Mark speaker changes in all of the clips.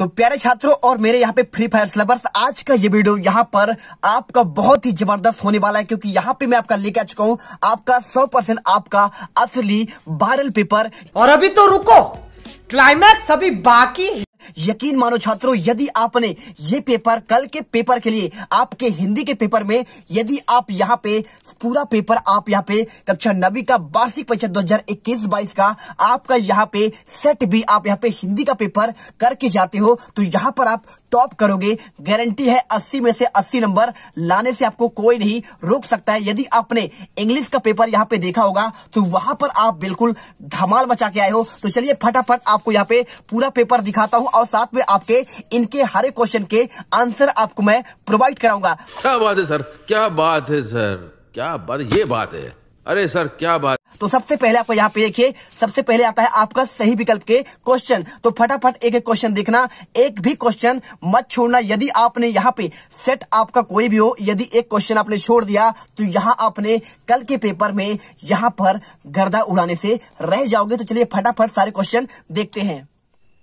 Speaker 1: तो प्यारे छात्रों और मेरे यहाँ पे फ्री फायर लवर्स, आज का ये वीडियो यहाँ पर आपका बहुत ही जबरदस्त होने वाला है, क्योंकि यहाँ पे मैं आपका लेके आ चुका हूँ आपका 100% आपका असली वायरल पेपर।
Speaker 2: और अभी तो रुको, क्लाइमैक्स अभी बाकी है।
Speaker 1: यकीन मानो छात्रों, यदि आपने ये पेपर कल के पेपर के लिए आपके हिंदी के पेपर में यदि आप यहाँ पे पूरा पेपर आप यहाँ पे कक्षा 9वीं का वार्षिक परीक्षा 2021-22 का आपका यहाँ पे सेट भी आप यहाँ पे हिंदी का पेपर करके जाते हो तो यहाँ पर आप टॉप करोगे। गारंटी है 80 में से 80 नंबर लाने से आपको कोई नहीं रोक सकता है। यदि आपने इंग्लिश का पेपर यहाँ पे देखा होगा तो वहां पर आप बिल्कुल धमाल मचा के आए हो। तो चलिए फटाफट आपको यहाँ पे पूरा पेपर दिखाता हूँ और साथ में आपके इनके हर एक क्वेश्चन के आंसर आपको मैं प्रोवाइड कराऊंगा।
Speaker 3: क्या बात है सर, क्या बात है सर, क्या बात, ये बात है, अरे सर क्या बात।
Speaker 1: तो सबसे पहले आपको यहाँ पे देखिए, सबसे पहले आता है आपका सही विकल्प के क्वेश्चन। तो फटाफट एक एक क्वेश्चन देखना, एक भी क्वेश्चन मत छोड़ना। यदि आपने यहाँ पे सेट आपका कोई भी हो, यदि एक क्वेश्चन आपने छोड़ दिया तो यहाँ आपने कल के पेपर में यहाँ पर गर्दा उड़ाने से रह जाओगे। तो चलिए फटाफट सारे क्वेश्चन देखते हैं।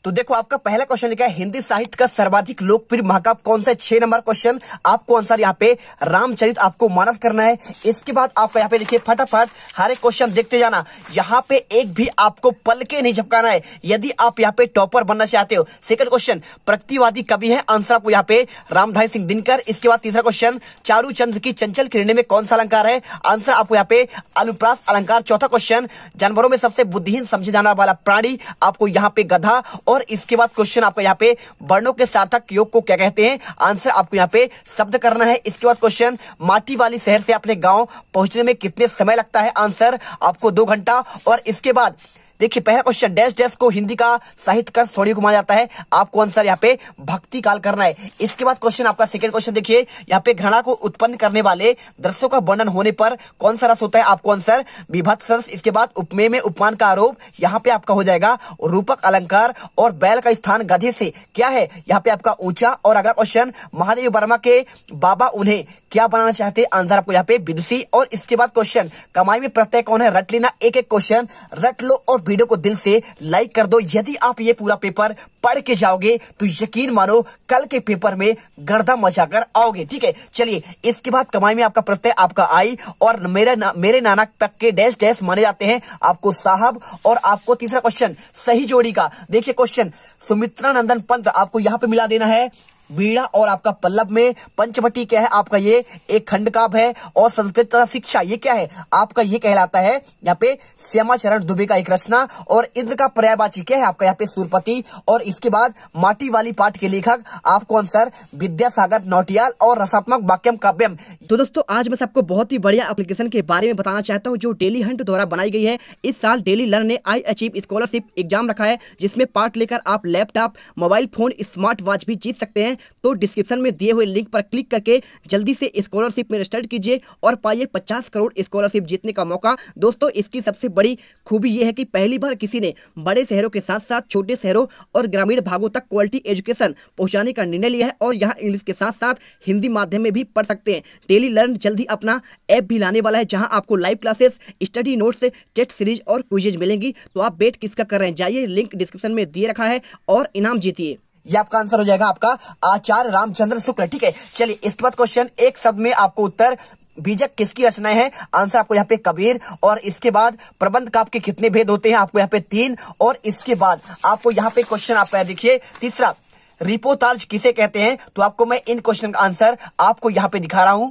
Speaker 1: तो देखो आपका पहला क्वेश्चन लिखा है हिंदी साहित्य का सर्वाधिक लोकप्रिय महाकाव्य कौन सा है। 6 नंबर क्वेश्चन, आपको आंसर यहाँ पे रामचरित आपको मानस करना है। इसके बाद आपका यहाँ पे देखिए फटाफट हर एक क्वेश्चन देखते जाना, यहाँ पे एक भी आपको पल के नहीं झपकाना है यदि आप यहाँ पे टॉपर बनना चाहते हो। सेकंड क्वेश्चन, प्रगतिवादी कवि है, आंसर आपको यहाँ पे रामधारी सिंह दिनकर। इसके बाद तीसरा क्वेश्चन, चारू चंद्र की चंचल किरणें में कौन सा अलंकार है, आंसर आपको यहाँ पे अनुप्रास अलंकार। चौथा क्वेश्चन, जानवरों में सबसे बुद्धिहीन समझे जाने वाला प्राणी, आपको यहाँ पे गधा। और इसके बाद क्वेश्चन आपका यहाँ पे वर्णों के सार्थक योग को क्या कहते हैं, आंसर आपको यहाँ पे शब्द करना है। इसके बाद क्वेश्चन, माटी वाली शहर से अपने गांव पहुंचने में कितने समय लगता है, आंसर आपको 2 घंटा। और इसके बाद देखिए पहला क्वेश्चन, डैश डैश को हिंदी का साहित्य का स्वर्ण युग माना जाता है, आपको आंसर यहाँ पे भक्ति काल करना है। इसके बाद क्वेश्चन आपका सेकंड क्वेश्चन देखिए, यहाँ पे घृणा को उत्पन्न करने वाले दृश्यों का वर्णन होने पर कौन सा रस होता है, आपको आंसर विभत्स रस। इसके बाद उपमेय में उपमान का आरोप, यहाँ पे आपका हो जाएगा रूपक अलंकार। और बैल का स्थान गधे से क्या है, यहाँ पे आपका ऊंचा। और अगला क्वेश्चन, महादेव वर्मा के बाबा उन्हें क्या बनाना चाहते हैं, आंसर आपको यहाँ पे विदुषी। और इसके बाद क्वेश्चन, कमाई में प्रत्यय कौन है, रट लेना, एक एक क्वेश्चन रट लो और वीडियो को दिल से लाइक कर दो। यदि आप ये पूरा पेपर पढ़ के जाओगे तो यकीन मानो कल के पेपर में गर्दा मचाकर आओगे। ठीक है, चलिए इसके बाद कमाई में आपका प्रत्यय आपका आई। और मेरे नाना पक्के डैश डैश माने जाते हैं, आपको साहब। और आपको तीसरा क्वेश्चन सही जोड़ी का देखिए क्वेश्चन, सुमित्रा नंदन पंत, आपको यहां पे मिला देना है बीड़ा। और आपका पल्लव में पंचवटी क्या है, आपका ये एक खंड काव्य है। और संस्कृत शिक्षा ये क्या है, आपका ये कहलाता है यहाँ पे श्यामाचरण दुबे का एक रचना। और इंद्र का पर्यायवाची क्या है, आपका यहाँ पे सूरपति। और इसके बाद माटी वाली पाठ के लेखक, आपको आंसर विद्यासागर नौटियाल। और रसात्मक वाक्यम काव्यम।
Speaker 4: तो दोस्तों आज मैं सबको बहुत ही बढ़िया एप्लीकेशन के बारे में बताना चाहता हूँ जो डेली हंट द्वारा बनाई गई है। इस साल डेली लर्न ने आई अचीव स्कॉलरशिप एग्जाम रखा है, जिसमें पार्ट लेकर आप laptop, mobile phone, smart watch भी जीत सकते हैं। तो डिस्क्रिप्शन में दिए हुए लिंक पर क्लिक करके जल्दी से स्कॉलरशिप में रजिस्टर कीजिए और पाइए 50 करोड़ स्कॉलरशिप जीतने का मौका। दोस्तों इसकी सबसे बड़ी खूबी यह है कि पहली बार किसी ने बड़े शहरों के साथ साथ छोटे शहरों और ग्रामीण भागों तक क्वालिटी एजुकेशन पहुंचाने का निर्णय लिया है। और यहाँ इंग्लिश के साथ साथ हिंदी माध्यम में भी पढ़ सकते हैं। डेली लर्न जल्दी अपना ऐप भी लाने वाला है, जहाँ आपको live classes, study notes, test series और क्विजेज मिलेंगी। तो आप वेट किसका कर रहे हैं, जाइए लिंक डिस्क्रिप्शन में दिए रखा है और इनाम जीतिए।
Speaker 1: ये आपका आंसर हो जाएगा आपका आचार्य रामचंद्र शुक्ल। ठीक है, चलिए इसके बाद क्वेश्चन, एक शब्द में आपको उत्तर, बीजक किसकी रचनाएं हैं, आंसर आपको यहाँ पे कबीर। और इसके बाद प्रबंध काव्य के कितने भेद होते हैं, आपको यहाँ पे 3। और इसके बाद आपको यहाँ पे क्वेश्चन आपका देखिए तीसरा, रिपोर्टाज किसे कहते हैं। तो आपको मैं इन क्वेश्चन का आंसर आपको यहाँ पे दिखा रहा हूं।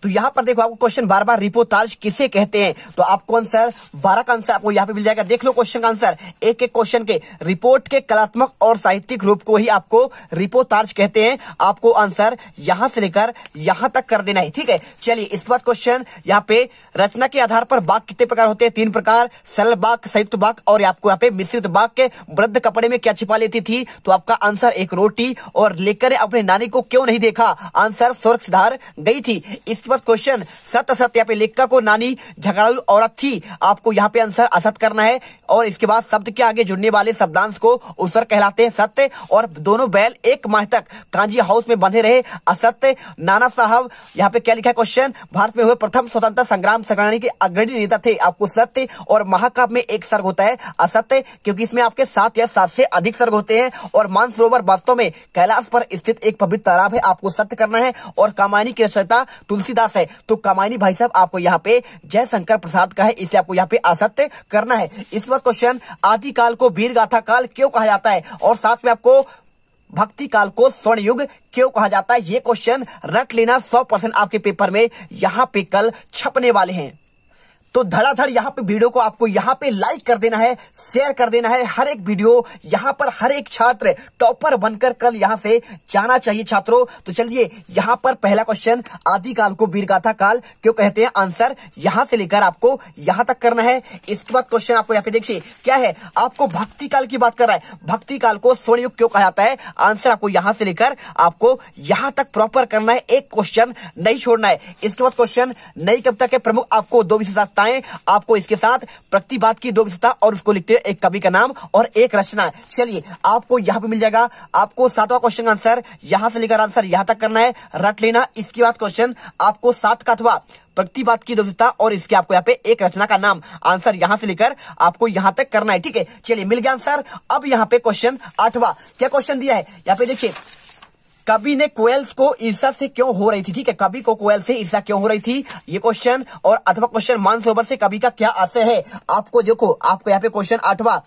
Speaker 1: तो यहाँ पर देखो आपको क्वेश्चन बार बार रिपोर्टाज किसे कहते हैं, तो आपको आंसर 12 का आंसर आपको यहाँ पे मिल जाएगा। देख लो क्वेश्चन का आंसर, एक एक क्वेश्चन के रिपोर्ट के कलात्मक और साहित्यिक रूप को ही आपको रिपोर्टाज कहते हैं। आपको आंसर यहां से लेकर यहां तक कर देना है। ठीक है, चलिए इसके बाद क्वेश्चन, यहाँ पे रचना के आधार पर वाक्य कितने प्रकार होते हैं, 3 प्रकार, सरल वाक्य, संयुक्त वाक्य और आपको यहाँ पे मिश्रित वाक्य। वृद्ध कपड़े में क्या छिपा लेती थी, तो आपका आंसर एक रोटी। और लेकर अपने नानी को क्यों नहीं देखा, आंसर स्वर्ग सिधार गई थी। इसके क्वेश्चन, सत्य असत्य, यहाँ पे लेखिका को नानी झगड़ालू औरत थी, आपको यहाँ पे आंसर असत करना है। और इसके बाद शब्द के आगे जुड़ने वाले शब्दांश को उसर कहलाते हैं सत्य। और दोनों बैल 1 माह तक कांजी हाउस में बंधे रहे असत्य। नाना साहब यहाँ पे क्या लिखा है क्वेश्चन, भारत में हुए प्रथम स्वतंत्रता संग्राम सेनानी के अग्रणी नेता थे, आपको सत्य। और महाकाव्य में एक सर्ग होता है असत्य, क्योंकि इसमें आपके 7 या 7 से अधिक सर्ग होते हैं। और मानसरोवर वास्तव में कैलाश पर स्थित एक पवित्र तालाब है, आपको सत्य करना है। और कामायनी की रचयिता तुलसीदास है, तो कामायनी भाई साहब आपको यहाँ पे जयशंकर प्रसाद का है, इसलिए आपको यहाँ पे असत्य करना है। इस बार क्वेश्चन आदिकाल को वीर गाथा काल क्यों कहा जाता है, और साथ में आपको भक्ति काल को स्वर्ण युग क्यों कहा जाता है, ये क्वेश्चन रट लेना। 100% आपके पेपर में यहाँ पे कल छपने वाले हैं। तो धड़ाधड़ यहाँ पे वीडियो को आपको यहाँ पे लाइक कर देना है, शेयर कर देना है। हर एक वीडियो यहाँ पर हर एक छात्र टॉपर बनकर कल यहाँ से जाना चाहिए छात्रों। तो चलिए यहाँ पर पहला क्वेश्चन, आदिकाल को वीरगाथा काल क्यों कहते हैं, आंसर यहाँ से लेकर आपको यहाँ तक करना है। इसके बाद क्वेश्चन आपको यहाँ पे देखिए क्या है, आपको भक्ति काल की बात कर रहा है, भक्ति काल को स्वर्ण युग क्यों कहा जाता है, आंसर आपको यहाँ से लेकर आपको यहाँ तक प्रॉपर करना है, एक क्वेश्चन नहीं छोड़ना है। इसके बाद क्वेश्चन, नई कविता के प्रमुख आपको 2 विशेषताएं, आपको इसके साथ प्रतिवाद की 2 विशेषता और उसको लिखते हैं, एक कवि का नाम और एक रचना। चलिए आपको यहाँ पे मिल जाएगा। आपको 7वां क्वेश्चन आंसर यहाँ से लेकर आंसर यहाँ तक करना है, रट लेना। इसके बाद क्वेश्चन आपको 7 का अथवा प्रतिवाद की 2 विशेषता और इसके आपको यहाँ पे एक रचना का नाम, आंसर यहाँ से लेकर आपको यहाँ तक करना है, ठीक है। चलिए मिल गया आंसर। अब यहाँ पे क्वेश्चन 8वां, क्या क्वेश्चन दिया है यहाँ पे देखिए, कवि ने कोयल को ईर्ष्या से क्यों हो रही थी, ठीक है, कवि को कोयल से ईर्ष्या क्यों हो रही थी, ये क्वेश्चन। और अथवा क्वेश्चन, मानसरोवर से कवि का क्या आशय है, आपको देखो आपको यहाँ पे क्वेश्चन 8वां,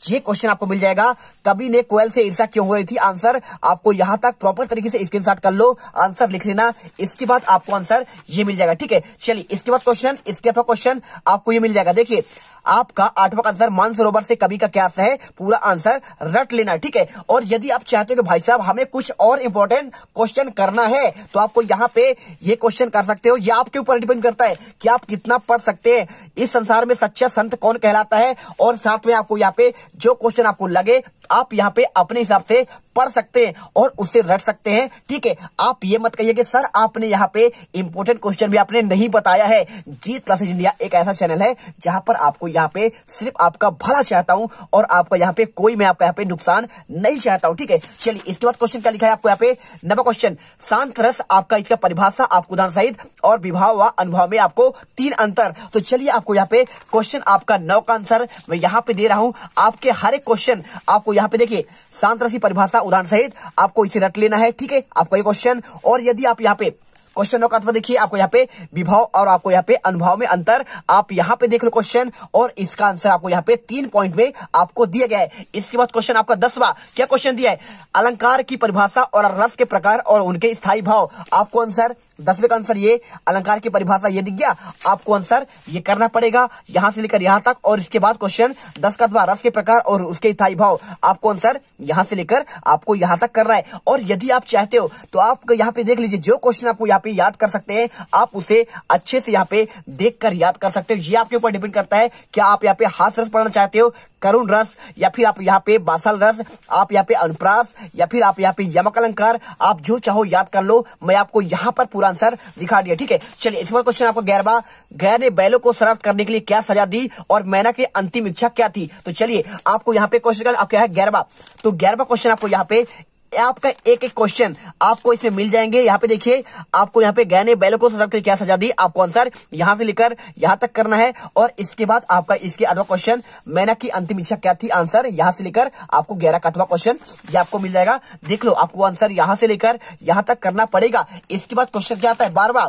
Speaker 1: ये क्वेश्चन आपको मिल जाएगा, कवि ने कोयल से ईर्ष्या क्यों हो रही थी, आंसर आपको यहाँ तक प्रॉपर तरीके से स्क्रीनशॉट कर लो, आंसर लिख लेना। इसके बाद आपको आंसर ये मिल जाएगा, ठीक है। चलिए इसके बाद क्वेश्चन, इसके बाद क्वेश्चन आपको ये मिल जाएगा। देखिए आपका 8वां आंसर, मानसरोवर से कवि का क्या आशय है, पूरा आंसर रट लेना, ठीक है। और यदि आप चाहते हो कि भाई साहब हमें कुछ और इंपॉर्टेंट क्वेश्चन करना है, तो आपको यहाँ पे ये क्वेश्चन कर सकते हो। ये आपके ऊपर डिपेंड करता है कि आप कितना पढ़ सकते हैं, इस संसार में सच्चा संत कौन कहलाता है। और साथ में आपको यहाँ पे जो क्वेश्चन आपको लगे आप यहाँ पे अपने हिसाब से पढ़ सकते हैं और उसे रट सकते हैं, ठीक है। आप ये मत कहिए कि सर आपने यहाँ पे इंपॉर्टेंट क्वेश्चन भी आपने नहीं बताया है। जीत क्लासेज इंडिया एक ऐसा चैनल है जहां पर आपको यहाँ पे सिर्फ आपका भला चाहता हूं और आपका यहाँ पे कोई मैं आपका यहाँ पे नुकसान नहीं चाहता हूं, ठीक है। चलिए इसके बाद क्वेश्चन क्या लिखा है आपको यहाँ पे, 9वां क्वेश्चन, शांत रस आपका इसका परिभाषा आपको उदाहरण सहित और विभाव व अनुभव में आपको 3 अंतर। तो चलिए आपको यहाँ पे क्वेश्चन आपका 9 का आंसर मैं यहाँ पे दे रहा हूं। आपके हर एक क्वेश्चन आपको यहाँ पे देखिए शांत रस की परिभाषा उदाहरण सहित आपको इसे रट लेना है, ठीक है, आपका ये क्वेश्चन। और यदि आप यहाँ पे क्वेश्चन 9 का अथवा देखिए आपको यहाँ पे विभाव और आपको यहाँ पे अनुभव में अंतर, आप यहाँ पे देख लो क्वेश्चन, और इसका आंसर आपको यहाँ पे 3 पॉइंट में आपको दिया गया है। इसके बाद क्वेश्चन आपका 10वां, क्या क्वेश्चन दिया है, अलंकार की परिभाषा और रस के प्रकार और उनके स्थायी भाव, आपको आंसर 10वें का आंसर ये अलंकार की परिभाषा ये दिख गया, आपको आंसर ये करना पड़ेगा यहां से लेकर यहां तक। और इसके बाद क्वेश्चन 10 का अथवा रस के प्रकार और उसके स्थायी भाव, आपको आंसर यहां से लेकर आपको यहां तक करना है। और यदि आप चाहते हो तो आप यहाँ पे देख लीजिए, जो क्वेश्चन आपको यहाँ पे याद कर सकते हैं आप उसे अच्छे से यहाँ पे देखकर याद कर सकते हो। ये आपके ऊपर डिपेंड करता है क्या आप यहाँ पे हास रस पढ़ना चाहते हो, करुण रस, या फिर आप यहाँ पे बासल रस, आप यहाँ पे अनुप्रास, या फिर आप यहाँ पे यमक अलंकार, आप जो चाहो याद कर लो। मैं आपको यहाँ पर पूरा आंसर दिखा दिया, ठीक है। चलिए इस बार क्वेश्चन आपको 11वां, गया ने बैलों को शरारत करने के लिए क्या सजा दी और मैना की अंतिम इच्छा क्या थी। तो चलिए आपको यहाँ पे क्वेश्चन आपका है 11वां, तो 11वां क्वेश्चन आपको यहाँ पे आपका एक एक क्वेश्चन आपको इसमें मिल जाएंगे। यहाँ पे देखिए आपको यहाँ पे गया ने बैलों को शरारत के लिए क्या सजा दी, आपको आंसर यहाँ से लेकर यहाँ तक करना है। और इसके बाद आपका इसके अगला क्वेश्चन, मैना की अंतिम इच्छा क्या थी, आंसर यहाँ से लेकर आपको 11 का अथवा क्वेश्चन ये आपको मिल जाएगा। देख लो आपको आंसर यहाँ से लेकर यहाँ तक करना पड़ेगा। इसके बाद क्वेश्चन क्या आता है 12वां,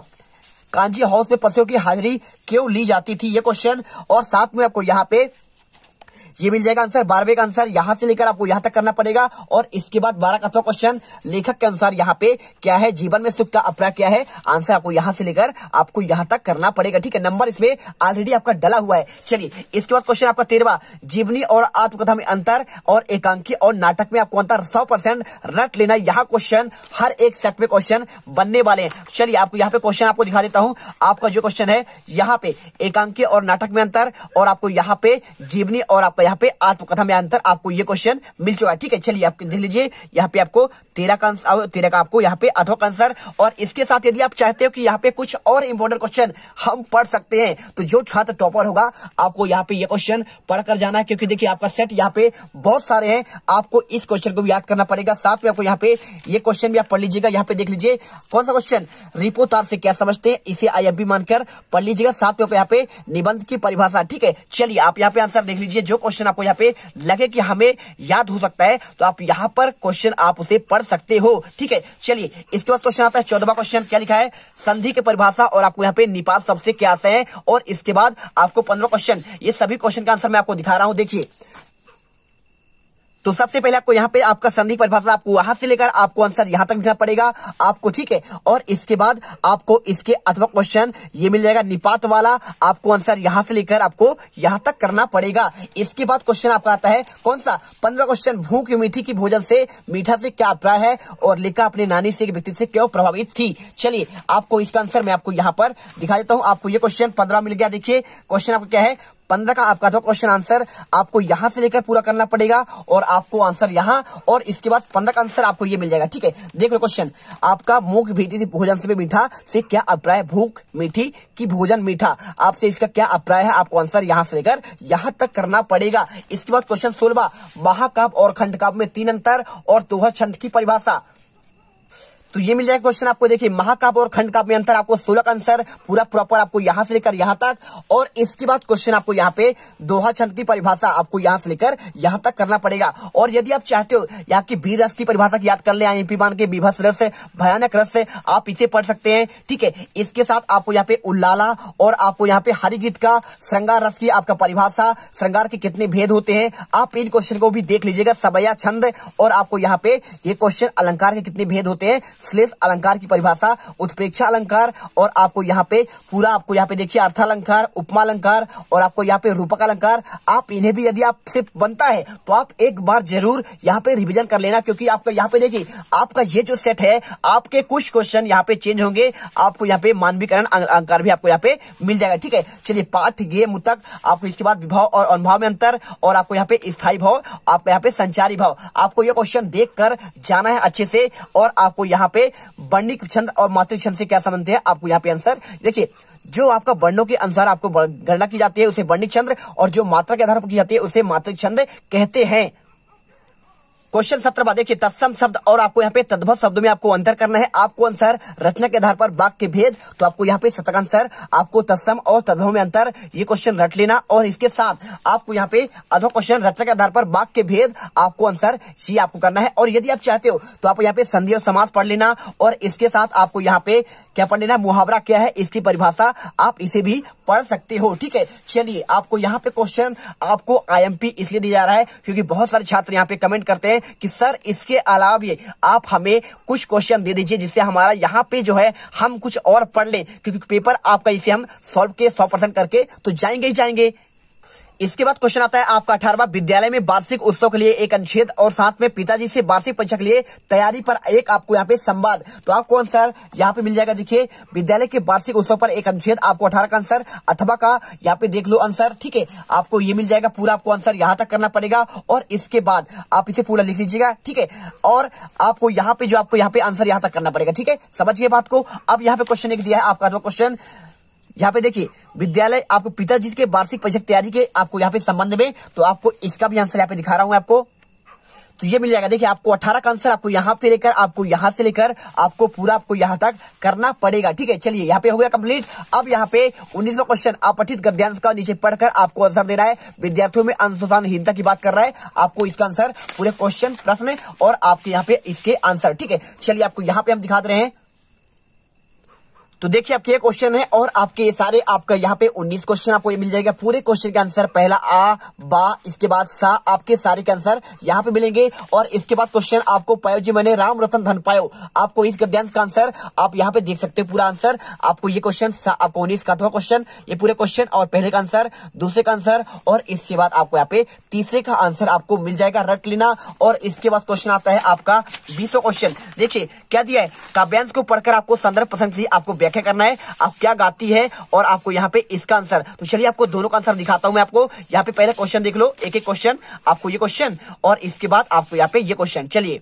Speaker 1: कांजी हाउस में पतियों की हाजिरी क्यों ली जाती थी, ये क्वेश्चन। और साथ में आपको यहाँ पे ये मिल जाएगा आंसर, 12वें का आंसर यहां से लेकर आपको यहां तक करना पड़ेगा। और इसके बाद 12 का क्वेश्चन, लेखक के अनुसार यहाँ पे क्या है, जीवन में सुख का अभिप्राय क्या है, आंसर आपको यहां से लेकर आपको यहां तक करना पड़ेगा, ठीक है। नंबर इसमें ऑलरेडी आपका डला हुआ है। चलिए इसके बाद क्वेश्चन आपका 13वां, जीवनी और आत्मकथा में अंतर और एकांकी और नाटक में आपको अंतर 100% रट लेना। यहाँ क्वेश्चन हर एक सेट में क्वेश्चन बनने वाले हैं। चलिए आपको यहाँ पे क्वेश्चन आपको दिखा देता हूँ। आपका जो क्वेश्चन है यहाँ पे एकांकी और नाटक में अंतर, और आपको यहाँ पे जीवनी और आपका आपका यहाँ पे आत्मकथा में अंतर आपको ये क्वेश्चन मिल चुका है। ठीक है, चलिए आप देख लीजिए यहाँ पे आपको 13 का आपको यहाँ पे अथवा का आंसर। और इसके साथ यदि आप चाहते हो कि यहाँ पे कुछ और इंपॉर्टेंट क्वेश्चन हम पढ़ सकते हैं तो जो छात्र टॉपर होगा आपको यहाँ पे ये क्वेश्चन पढ़कर जाना है, क्योंकि देखिए आपका सेट यहाँ पे बहुत सारे हैं, आपको इस क्वेश्चन को भी याद करना पड़ेगा। साथ में आपको यहाँ पे ये क्वेश्चन भी आप पढ़ लीजिएगा। यहाँ पे देख लीजिए कौन सा क्वेश्चन, रिपो तार से क्या समझते हैं, इसे आईएमपी मानकर पढ़ लीजिएगा। साथ में आपको यहाँ पे निबंध की परिभाषा। ठीक है, चलिए आप यहाँ पे आंसर देख लीजिए। जो क्वेश्चन आपको यहाँ पे लगे कि हमें याद हो सकता है तो आप यहाँ पर क्वेश्चन आप उसे पढ़ सकते हो। ठीक है, चलिए इसके बाद क्वेश्चन आता है 14वां क्वेश्चन। क्या लिखा है, संधि की परिभाषा और आपको यहाँ पे निपात शब्द से क्या आते हैं। और इसके बाद आपको 15 क्वेश्चन, ये सभी क्वेश्चन का आंसर मैं आपको दिखा रहा हूं। देखिए तो सबसे पहले आपको यहाँ पे आपका संधि परिभाषा आपको वहां से लेकर आपको आंसर यहां तक लिखना पड़ेगा आपको। ठीक है, और इसके बाद आपको इसके अथवा क्वेश्चन ये मिल जाएगा निपात वाला, आपको आंसर यहां से लेकर आपको यहां तक करना पड़ेगा। इसके बाद क्वेश्चन आपका आता है कौन सा, 15 क्वेश्चन, भूख मीठी की भोजन से मीठा से क्या अभिप्राय है और लेखा अपनी नानी से व्यक्ति से क्यों प्रभावित थी। चलिए आपको इसका आंसर मैं आपको यहाँ पर दिखा देता हूँ। आपको ये क्वेश्चन 15 मिल गया। देखिए क्वेश्चन आपका क्या है, 15 का आपका क्वेश्चन आंसर आपको यहां से लेकर पूरा करना पड़ेगा और आपको आंसर यहां, और इसके बाद 15 का आंसर आपको ये मिल जाएगा। ठीक है, देख लो क्वेश्चन आपका, भूख मीठी से भोजन से मीठा से क्या अभिप्राय, भूख मीठी की भोजन मीठा, आपसे इसका क्या अभिप्राय है, आपको आंसर यहां से लेकर यहां तक करना पड़ेगा। इसके बाद क्वेश्चन 16, महाकाव्य और खंडकाव्य में 3 अंतर और दोहा छंद की परिभाषा। तो ये मिल जाएगा क्वेश्चन आपको। देखिए महाकाव्य और खंडकाव्य में अंतर, आपको 16 का आंसर पूरा प्रॉपर आपको यहां से लेकर यहां तक। और इसके बाद क्वेश्चन आपको यहाँ पे दोहा छंद की परिभाषा आपको यहां से लेकर यहां तक करना पड़ेगा। और यदि आप चाहते हो यहाँ की वीर रस की परिभाषा याद कर ले, आईएमपी मान के विभत्स रस, भयानक रस, आप इसे पढ़ सकते हैं। ठीक है, इसके साथ आपको यहाँ पे उल्लाला और आपको यहाँ पे हरिगीत का श्रृंगार रस की आपका परिभाषा, श्रृंगार के कितने भेद होते हैं, आप इन क्वेश्चन को भी देख लीजिएगा। सवैया छंद और आपको यहाँ पे ये क्वेश्चन अलंकार के कितने भेद होते हैं, श्लेष अलंकार की परिभाषा, उत्प्रेक्षा अलंकार, और आपको यहाँ पे पूरा आपको यहाँ पे देखिए अर्थालंकार, उपमा अलंकार और आपको यहाँ पे रूपक अलंकार। आप इन्हें भी यदि आपसे बनता है तो आप एक बार जरूर यहाँ पे रिवीजन कर लेना, क्योंकि आपका यहाँ पे देखिए आपका ये जो सेट है आपके कुछ क्वेश्चन यहाँ पे चेंज होंगे। आपको यहाँ पे मानवीकरण अलंकार भी आपको यहाँ पे मिल जाएगा। ठीक है, चलिए पाठ गे मुतक, आपको इसके बाद विभाव और अनुभाव में अंतर, और आपको यहाँ पे स्थायी भाव, आपको यहाँ पे संचारी भाव, आपको ये क्वेश्चन देख कर जाना है अच्छे से। और आपको यहाँ पे वर्णिक छंद और मात्रिक छंद से क्या संबंध है, आपको यहाँ पे आंसर देखिए। जो आपका वर्णों के अनुसार आपको गणना की जाती है उसे वर्णिक छंद, और जो मात्रा के आधार पर की जाती है उसे मात्रिक छंद कहते हैं। क्वेश्चन 17 देखिए, तत्सम शब्द और आपको यहाँ पे तद्भव शब्दों में आपको अंतर करना है। आपको आंसर रचना के आधार पर वाक्य के भेद, तो आपको यहाँ पे 17 का आंसर आपको तत्सम और तद्भव में अंतर, ये क्वेश्चन रट लेना। और इसके साथ आपको यहाँ पे अधो क्वेश्चन रचना के आधार पर वाक्य के भेद, आपको आंसर सी आपको करना है। और यदि आप चाहते हो तो आप यहाँ पे संधि और समास पढ़ लेना, और इसके साथ आपको यहाँ पे क्या पढ़ लेना, मुहावरा क्या है इसकी परिभाषा, आप इसे भी पढ़ सकते हो। ठीक है, चलिए आपको यहाँ पे क्वेश्चन आपको आईएमपी इसलिए दिया जा रहा है क्योंकि बहुत सारे छात्र यहाँ पे कमेंट करते हैं कि सर इसके अलावा भी आप हमें कुछ क्वेश्चन दे दीजिए जिससे हमारा यहाँ पे जो है हम कुछ और पढ़ लें, क्योंकि पेपर आपका इसे हम सॉल्व के 100% करके तो जाएंगे ही जाएंगे। इसके बाद क्वेश्चन आता है आपका 18वां, विद्यालय में वार्षिक उत्सव के लिए एक अनुच्छेद और साथ में पिताजी से वार्षिक परीक्षा के लिए तैयारी पर एक आपको यहाँ पे संवाद। तो आपको आंसर यहाँ पे मिल जाएगा। देखिए विद्यालय के वार्षिक उत्सव पर एक अनुच्छेद, आपको 18 का आंसर, अथवा का यहाँ पे देख लो आंसर। ठीक है, आपको ये मिल जाएगा पूरा, आपको आंसर यहाँ तक करना पड़ेगा और इसके बाद आप इसे पूरा लिख लीजिएगा। ठीक है, और आपको यहाँ पे जो आपको यहाँ पे आंसर यहाँ तक करना पड़ेगा। ठीक है, समझिए बात को। अब यहाँ पे क्वेश्चन एक दिया है आपका, क्वेश्चन यहाँ पे देखिए विद्यालय आपको पिताजी के वार्षिक परीक्षा की तैयारी के आपको यहाँ पे संबंध में, तो आपको इसका भी आंसर यहाँ पे दिखा रहा हूं आपको, तो ये मिल जाएगा। देखिए आपको 18 का आंसर आपको यहाँ पे लेकर आपको यहाँ से लेकर आपको पूरा आपको यहाँ तक करना पड़ेगा। ठीक है, चलिए यहाँ पे हो गया कंप्लीट। अब यहाँ पे 19वां क्वेश्चन, अपठित गद्यांश का नीचे पढ़कर आपको आंसर देना है। विद्यार्थियों में अनुशासनहीनता की बात कर रहा है, आपको इसका आंसर पूरे क्वेश्चन प्रश्न और आपके यहाँ पे इसके आंसर। ठीक है, चलिए आपको यहाँ पे हम दिखा दे रहे हैं। तो देखिए आपके ये क्वेश्चन है और आपके सारे आपका यहाँ पे 19 क्वेश्चन आपको ये मिल जाएगा। पूरे क्वेश्चन के आंसर पहला आ बा इसके बाद सा, आपके सारे के आंसर यहाँ पे मिलेंगे। और इसके बाद क्वेश्चन आपको पायो जी मैंने राम रतन धन पायो, आपको इस गद्यांश का आंसर आप यहाँ पे देख सकते हो पूरा आंसर। आपको ये क्वेश्चन आपको 19 का क्वेश्चन, ये पूरे क्वेश्चन और पहले का आंसर, दूसरे का आंसर और इसके बाद आपको यहाँ पे तीसरे का आंसर आपको मिल जाएगा, रट लेना। और इसके बाद क्वेश्चन आता है आपका 20वां क्वेश्चन। देखिए क्या दिया है, काव्यांश को पढ़कर आपको संदर्भ प्रसंग से आपको व्याख्या करना है आप क्या गाती है और आपको यहाँ पे इसका आंसर। तो चलिए आपको दोनों का आंसर दिखाता हूं मैं आपको। यहाँ पे पहले क्वेश्चन देख लो, एक एक क्वेश्चन, आपको ये क्वेश्चन और इसके बाद आपको यहाँ पे ये क्वेश्चन। चलिए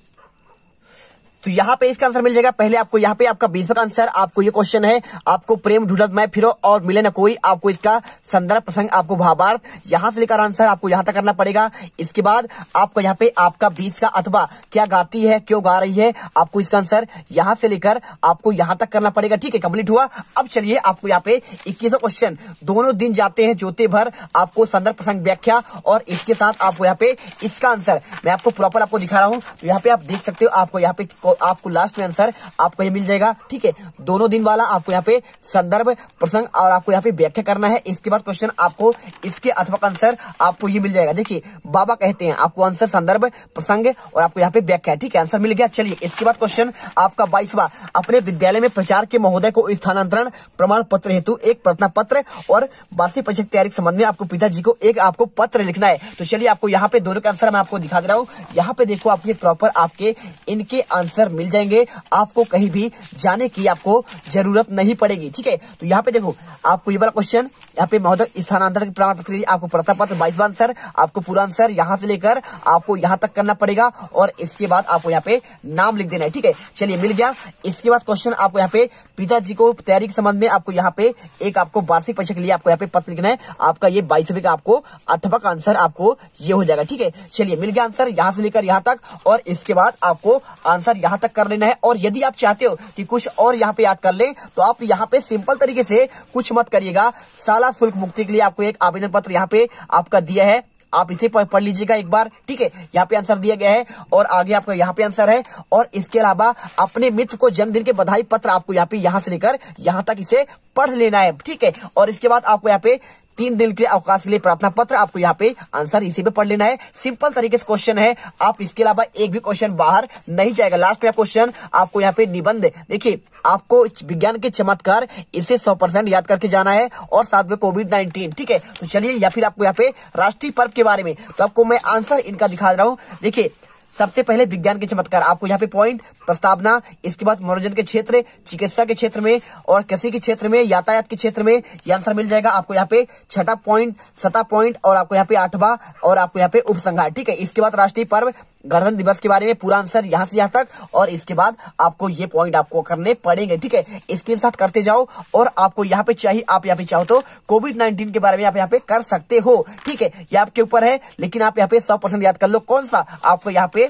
Speaker 1: तो यहाँ पे इसका आंसर मिल जाएगा। पहले आपको यहाँ पे आपका 20 का आंसर, आपको ये क्वेश्चन है, आपको प्रेम ढूंढत मैं फिरो और मिले न कोई, आपको इसका संदर्भ प्रसंग, आपको भावार्थ, यहाँ से लेकर आंसर आपको यहाँ तक करना पड़ेगा। इसके बाद आपको यहाँ पे आपका 20 का अथवा क्या गाती है, क्यों गा रही है, आपको इसका आंसर यहाँ से लेकर आपको यहाँ तक करना पड़ेगा। ठीक है, कंप्लीट हुआ। अब चलिए आपको यहाँ पे 21वां क्वेश्चन, दोनों दिन जाते हैं जोते भर, आपको संदर्भ प्रसंग व्याख्या और इसके साथ आपको यहाँ पे इसका आंसर मैं आपको प्रॉपर आपको दिखा रहा हूँ। तो यहाँ पे आप देख सकते हो, आपको यहाँ पे आपको लास्ट में आंसर आपको ये मिल जाएगा। ठीक है, दोनों दिन वाला आपको यहाँ पे संदर्भ प्रसंग और आपको यहाँ पे व्याख्या करना है। इसके बाद क्वेश्चन आपको इसके अथवा का आंसर आपको ये मिल जाएगा। देखिए बाबा कहते हैं, आपको आंसर संदर्भ प्रसंग और आपको यहाँ पे व्याख्या। ठीक है, आंसर मिल गया। चलिए इसके बाद क्वेश्चन आपका 22वां, अपने विद्यालय में प्रचार के महोदय को स्थानांतरण प्रमाण पत्र हेतु एक प्रार्थना पत्र और वार्षिक परीक्षा की तैयारी के संबंध में आपको पिताजी को एक आपको पत्र लिखना है। तो चलिए आपको यहाँ पे दोनों का आंसर मैं आपको दिखा दे रहा हूँ। यहाँ पे देखो आपके प्रॉपर आपके इनके आंसर मिल जाएंगे, आपको कहीं भी जाने की आपको जरूरत नहीं पड़ेगी। ठीक है, तो यहाँ पे देखो आपको ये वाला क्वेश्चन, यहाँ पे महोदय स्थानांतरण के प्रमाण पत्र के लिए आपको प्रार्थना पत्र 22वां आंसर, आपको पूरा आंसर यहाँ से लेकर आपको यहाँ तक करना पड़ेगा और इसके बाद आपको यहाँ पे नाम लिख देना है। ठीक है, चलिए मिल गया। इसके बाद क्वेश्चन आपको यहाँ पे पिताजी को तैयारी के संबंध में आपको यहाँ पे एक आपको वार्षिक परीक्षा के लिए आपको यहाँ पे पत्र लिखना है। आपका ये 22वें का आपको अथवा का आंसर आपको ये हो जाएगा। ठीक है, चलिए मिल गया आंसर यहाँ से लेकर यहाँ तक और इसके बाद आपको आंसर यहाँ तक कर लेना है। और यदि आप चाहते हो कि कुछ और यहाँ पे याद कर ले तो आप यहाँ पे सिंपल तरीके से कुछ मत करिएगा, शाला शुल्क मुक्ति के लिए आपको एक आवेदन पत्र यहाँ पे आपका दिया है, आप इसे पढ़ लीजिएगा एक बार। ठीक है, यहाँ पे आंसर दिया गया है और आगे आपका यहाँ पे आंसर है। और इसके अलावा अपने मित्र को जन्मदिन के बधाई पत्र आपको यहाँ पे यहाँ से लेकर यहाँ तक इसे पढ़ लेना है। ठीक है, और इसके बाद आपको यहाँ पे 3 दिन के अवकाश के लिए प्रार्थना पत्र आपको यहाँ पे आंसर इसी पे पढ़ लेना है। सिंपल तरीके से क्वेश्चन है, आप इसके अलावा एक भी क्वेश्चन बाहर नहीं जाएगा। लास्ट में क्वेश्चन आपको यहाँ पे निबंध, देखिए आपको विज्ञान के चमत्कार इसे 100% याद करके जाना है और साथ में कोविड-19। ठीक है, तो चलिए या फिर आपको यहाँ पे राष्ट्रीय पर्व के बारे में, तो आपको मैं आंसर इनका दिखा रहा हूँ। देखिए सबसे पहले विज्ञान के चमत्कार, आपको यहाँ पे पॉइंट, प्रस्तावना, इसके बाद मनोरंजन के क्षेत्र, चिकित्सा के क्षेत्र में और कृषि के क्षेत्र में, यातायात के क्षेत्र में ये आंसर मिल जाएगा। आपको यहाँ पे 6ठा पॉइंट, 7वां पॉइंट और आपको यहाँ पे 8वां और आपको यहाँ पे उपसंहार। ठीक है, इसके बाद राष्ट्रीय पर्व, गणतंत्र दिवस के बारे में पूरा आंसर यहाँ से यहाँ तक और इसके बाद आपको ये पॉइंट आपको करने पड़ेंगे। ठीक है, स्क्रीनशॉट करते जाओ और आपको यहाँ पे चाहिए, आप यहाँ पे चाहो तो कोविड-19 के बारे में आप यहाँ पे कर सकते हो। ठीक है, ये आपके ऊपर है, लेकिन आप यहाँ पे 100% याद कर लो। कौन सा आपको यहाँ पे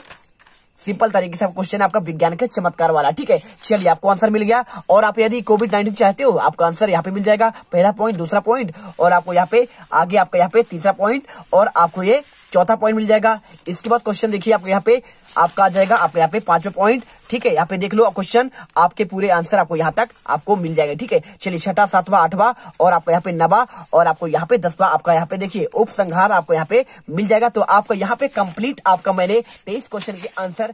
Speaker 1: सिंपल तरीके से क्वेश्चन आपका विज्ञान के चमत्कार वाला। ठीक है, चलिए आपको आंसर मिल गया। और आप यदि कोविड-19 चाहते हो आपका आंसर यहाँ पे मिल जाएगा, पहला पॉइंट, दूसरा पॉइंट और आपको यहाँ पे आगे आपका यहाँ पे तीसरा पॉइंट और आपको ये 4था पॉइंट मिल जाएगा। इसके बाद क्वेश्चन देखिए आपको यहाँ पे आपका आ जाएगा आपको यहाँ पे 5वां पॉइंट। ठीक है, यहाँ पे देख लो क्वेश्चन, आपके पूरे आंसर आपको यहाँ तक आपको मिल जाएगा। ठीक है, चलिए 6ठा, 7वां, 8वां और आपको यहाँ पे 9वां और आपको यहाँ पे 10वां आपका यहाँ पे देखिए उपसंहार आपको यहाँ पे मिल जाएगा। तो आपका यहाँ पे कंप्लीट आपका मैंने 23 क्वेश्चन के आंसर